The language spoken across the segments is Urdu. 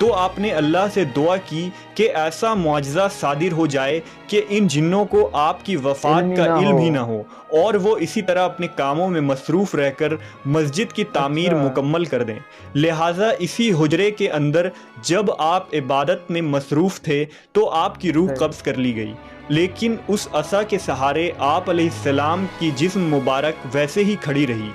تو آپ نے اللہ سے دعا کی کہ ایسا معجزہ صادر ہو جائے کہ ان جنوں کو آپ کی وفات کا علم ہی نہ ہو اور وہ اسی طرح اپنے کاموں میں مصروف رہ کر مسجد کی تعمیر مکمل کر دیں۔ لہٰذا اسی حجرے کے اندر جب آپ عبادت میں مصروف تھے تو آپ کی روح قبض کر لی گئی، لیکن اس عصا کے سہارے آپ علیہ السلام کی جسم مبارک ویسے ہی کھڑی رہی۔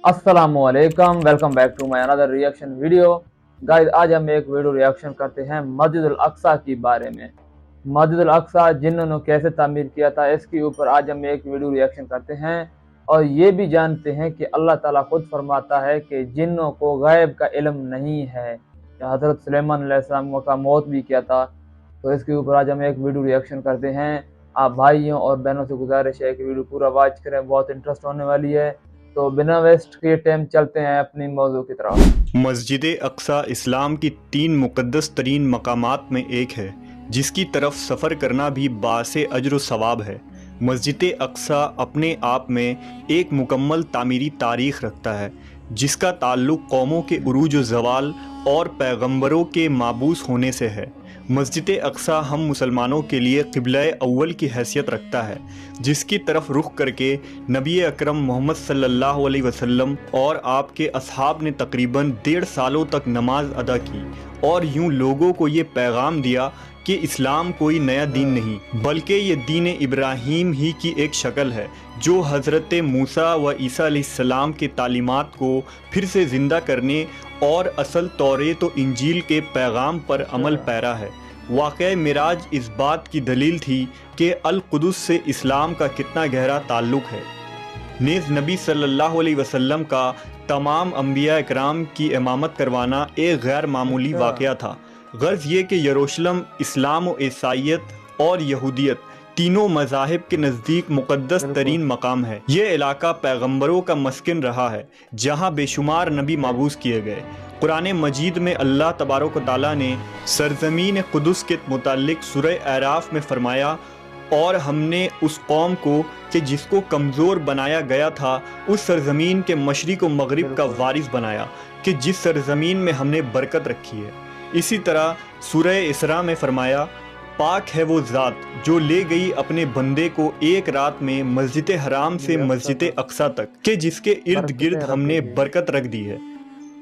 السلام علیکم، welcome back to my another reaction video. Guys آج ہم ایک ویڈیو ریئیکشن کرتے ہیں مسجد الاقصی کی بارے میں۔ مسجد الاقصی جنہوں نے کیسے تعمیر کیا تھا اس کے اوپر آج ہم ایک ویڈیو ریئیکشن کرتے ہیں، اور یہ بھی جانتے ہیں کہ اللہ تعالیٰ خود فرماتا ہے کہ جنوں کو غیب کا علم نہیں ہے۔ حضرت سلیمان علیہ السلام کا موت بھی کیا تھا، تو اس کے اوپر آج ہم ایک ویڈیو ریئیکشن کرتے ہیں۔ آپ بھائیوں اور بہنوں سے گزارش ہے کہ ویڈیو پورا واچ کریں، بہت انٹرسٹ ہونے والی ہے۔ تو بنا ویسٹ کے ٹائم چلتے ہیں اپنی موضوع کی طرف۔ مسجد اقصی اسلام کی 3 مقدس ترین مقامات میں ایک ہے، جس کی طرف سفر کرنا بھی باعث اجر و ثواب ہے۔ مسجد اقصی اپنے آپ میں ایک مکمل تعمیری تاریخ رکھتا ہے، جس کا تعلق قوموں کے عروج و زوال اور پیغمبروں کے مابعوث ہونے سے ہے۔ مسجد اقصی ہم مسلمانوں کے لیے قبلہ اول کی حیثیت رکھتا ہے، جس کی طرف رخ کر کے نبی اکرم محمد صلی اللہ علیہ وسلم اور آپ کے اصحاب نے تقریباً 1.5 سالوں تک نماز ادا کی، اور یوں لوگوں کو یہ پیغام دیا کہ اسلام کوئی نیا دین نہیں بلکہ یہ دین ابراہیم ہی کی ایک شکل ہے، جو حضرت موسیٰ و عیسیٰ علیہ السلام کے تعلیمات کو پھر سے زندہ کرنے اور اصل توریت و انجیل کے پیغام پر عمل پیرا ہے۔ واقعہ معراج اس بات کی دلیل تھی کہ القدس سے اسلام کا کتنا گہرا تعلق ہے۔ نیز نبی صلی اللہ علیہ وسلم کا تمام انبیاء اکرام کی امامت کروانا ایک غیر معمولی واقعہ تھا۔ غرض یہ کہ یروشلم اسلام و عیسائیت اور یہودیت تینوں مذاہب کے نزدیک مقدس ترین مقام ہے۔ یہ علاقہ پیغمبروں کا مسکن رہا ہے، جہاں بے شمار نبی مبعوث کیے گئے۔ قرآن مجید میں اللہ تبارک و تعالیٰ نے سرزمین قدس کے متعلق سورہ اعراف میں فرمایا، اور ہم نے اس قوم کو کہ جس کو کمزور بنایا گیا تھا اس سرزمین کے مشرق و مغرب کا وارث بنایا، کہ جس سرزمین میں ہم نے برکت رکھی ہے۔ اسی طرح سورہ اسراء میں فرمایا، پاک ہے وہ ذات جو لے گئی اپنے بندے کو ایک رات میں مسجد حرام سے مسجد اقصی تک، کہ جس کے ارد گرد ہم نے برکت رکھ دی ہے۔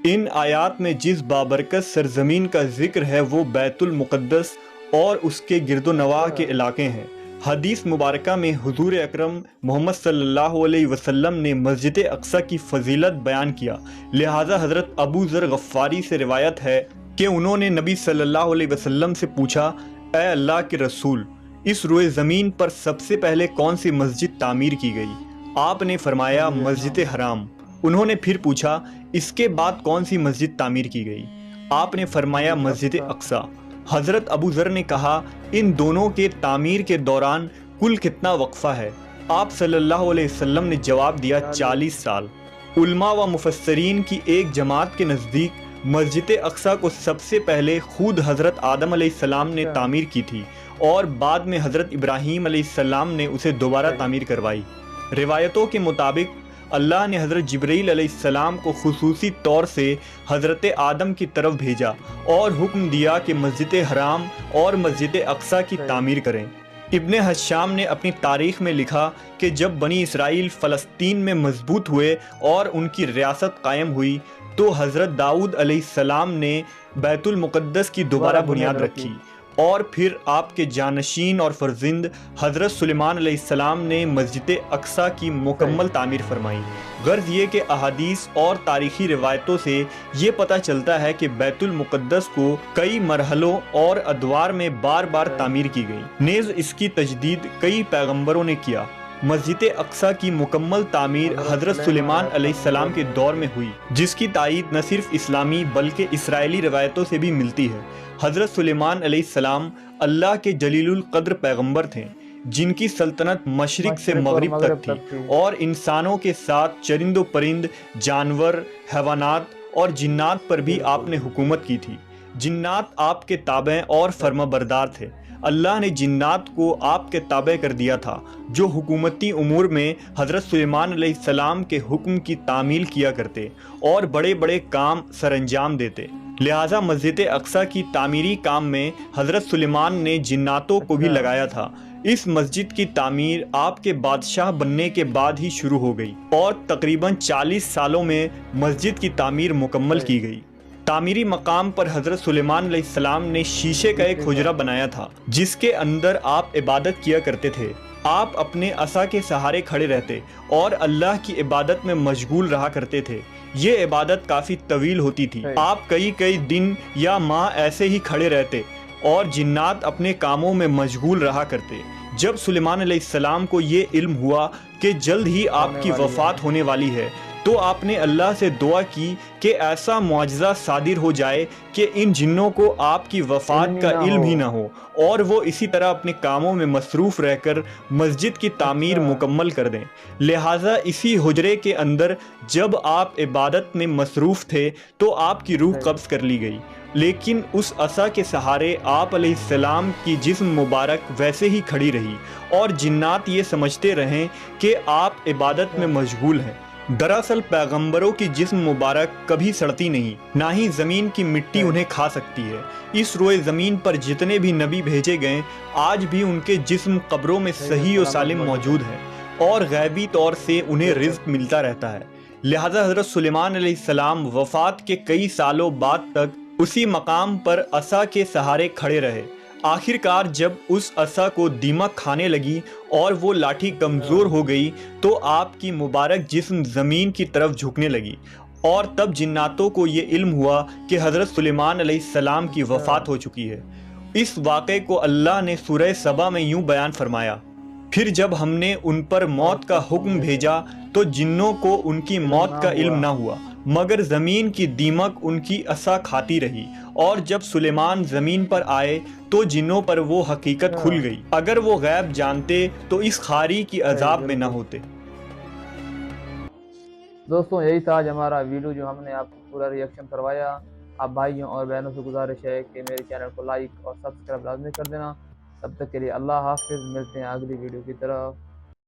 ان آیات میں جس بابرکت سرزمین کا ذکر ہے وہ بیت المقدس اور اس کے گرد و نواح کے علاقے ہیں۔ حدیث مبارکہ میں حضور اکرم محمد صلی اللہ علیہ وسلم نے مسجد اقصی کی فضیلت بیان کیا، لہٰذا حضرت ابو ذر غفاری سے روایت ہے کہ انہوں نے نبی صلی اللہ علیہ وسلم سے پوچھا، اے اللہ کے رسول، اس روئے زمین پر سب سے پہلے کون سی مسجد تعمیر کی گئی؟ آپ نے فرمایا مسجد حرام۔ انہوں نے پھر پوچھا، اس کے بعد کون سی مسجد تعمیر کی گئی؟ آپ نے فرمایا مسجد اقصی۔ حضرت ابو ذر نے کہا، ان دونوں کے تعمیر کے دوران کل کتنا وقفہ ہے؟ آپ صلی اللہ علیہ وسلم نے جواب دیا، 40 سال۔ علماء و مفسرین کی ایک جماعت کے نزدیک مسجد اقصی کو سب سے پہلے خود حضرت آدم علیہ السلام نے تعمیر کی تھی، اور بعد میں حضرت ابراہیم علیہ السلام نے اسے دوبارہ تعمیر کروائی۔ روایتوں کے مطابق اللہ نے حضرت جبرائیل علیہ السلام کو خصوصی طور سے حضرت آدم کی طرف بھیجا اور حکم دیا کہ مسجد حرام اور مسجد اقصی کی تعمیر کریں۔ ابن حشام نے اپنی تاریخ میں لکھا کہ جب بنی اسرائیل فلسطین میں مضبوط ہوئے اور ان کی ریاست قائم ہوئی تو حضرت داؤد علیہ السلام نے بیت المقدس کی دوبارہ بنیاد رکھی، اور پھر آپ کے جانشین اور فرزند حضرت سلیمان علیہ السلام نے مسجد اقصی کی مکمل تعمیر فرمائی۔ غرض یہ کہ احادیث اور تاریخی روایتوں سے یہ پتہ چلتا ہے کہ بیت المقدس کو کئی مرحلوں اور ادوار میں بار بار تعمیر کی گئی، نیز اس کی تجدید کئی پیغمبروں نے کیا۔ مسجد اقصی کی مکمل تعمیر حضرت سلیمان علیہ السلام کے دور میں ہوئی، جس کی تائید نہ صرف اسلامی بلکہ اسرائیلی روایتوں سے بھی ملتی ہے۔ حضرت سلیمان علیہ السلام اللہ کے جلیل القدر پیغمبر تھے، جن کی سلطنت مشرق سے مغرب تک تھی، اور انسانوں کے ساتھ چرند و پرند، جانور، حیوانات اور جنات پر بھی آپ نے حکومت کی تھی۔ جنات آپ کے تابع اور فرما بردار تھے۔ اللہ نے جنات کو آپ کے تابع کر دیا تھا جو حکومتی امور میں حضرت سلیمان علیہ السلام کے حکم کی تعمیل کیا کرتے اور بڑے بڑے کام سر انجام دیتے۔ لہٰذا مسجد اقصیٰ کی تعمیری کام میں حضرت سلیمان نے جناتوں کو بھی لگایا تھا۔ اس مسجد کی تعمیر آپ کے بادشاہ بننے کے بعد ہی شروع ہو گئی اور تقریباً 40 سالوں میں مسجد کی تعمیر مکمل کی گئی۔ تعمیری مقام پر حضرت سلیمان علیہ السلام نے شیشے کا ایک حجرہ بنایا تھا جس کے اندر آپ عبادت کیا کرتے تھے۔ آپ اپنے عصا کے سہارے کھڑے رہتے اور اللہ کی عبادت میں مشغول رہا کرتے تھے۔ یہ عبادت کافی طویل ہوتی تھی۔ آپ کئی دن یا ماہ ایسے ہی کھڑے رہتے اور جنات اپنے کاموں میں مشغول رہا کرتے۔ جب سلیمان علیہ السلام کو یہ علم ہوا کہ جلد ہی آپ کی وفات ہونے والی ہے تو آپ نے اللہ سے دعا کی کہ ایسا معجزہ صادر ہو جائے کہ ان جنوں کو آپ کی وفات کا علم ہی نہ ہو اور وہ اسی طرح اپنے کاموں میں مصروف رہ کر مسجد کی تعمیر مکمل کر دیں۔ لہٰذا اسی حجرے کے اندر جب آپ عبادت میں مصروف تھے تو آپ کی روح قبض کر لی گئی، لیکن اس عصا کے سہارے آپ علیہ السلام کی جسم مبارک ویسے ہی کھڑی رہی اور جنات یہ سمجھتے رہیں کہ آپ عبادت میں مشغول ہیں۔ دراصل پیغمبروں کی جسم مبارک کبھی سڑتی نہیں، نہ ہی زمین کی مٹی انہیں کھا سکتی ہے۔ اس روئے زمین پر جتنے بھی نبی بھیجے گئے آج بھی ان کے جسم قبروں میں صحیح و سالم موجود ہے اور غیبی طور سے انہیں رزق ملتا رہتا ہے۔ لہٰذا حضرت سلیمان علیہ السلام وفات کے کئی سالوں بعد تک اسی مقام پر عصا کے سہارے کھڑے رہے۔ آخر کار جب اس عصا کو دیمک کھانے لگی اور وہ لاٹھی کمزور ہو گئی تو آپ کی مبارک جسم زمین کی طرف جھکنے لگی اور تب جناتوں کو یہ علم ہوا کہ حضرت سلیمان علیہ السلام کی وفات ہو چکی ہے۔ اس واقعے کو اللہ نے سورہ سبا میں یوں بیان فرمایا: پھر جب ہم نے ان پر موت کا حکم بھیجا تو جنوں کو ان کی موت کا علم نہ ہوا مگر زمین کی دیمک ان کی عصا کھاتی رہی، اور جب سلیمان زمین پر آئے تو جنوں پر وہ حقیقت کھل گئی۔ اگر وہ غیب جانتے تو اس خاری کی عذاب میں نہ ہوتے۔ دوستوں یہی تھا آج ہمارا ویڈیو جو ہم نے آپ کو پورا ریئیکشن کروایا۔ آپ بھائیوں اور بہنوں سے گزارش ہے کہ میرے چینل کو لائک اور سبسکرائب لازمی کر دینا۔ تب تک کے لیے اللہ حافظ، ملتے ہیں اگلی ویڈیو کی طرف۔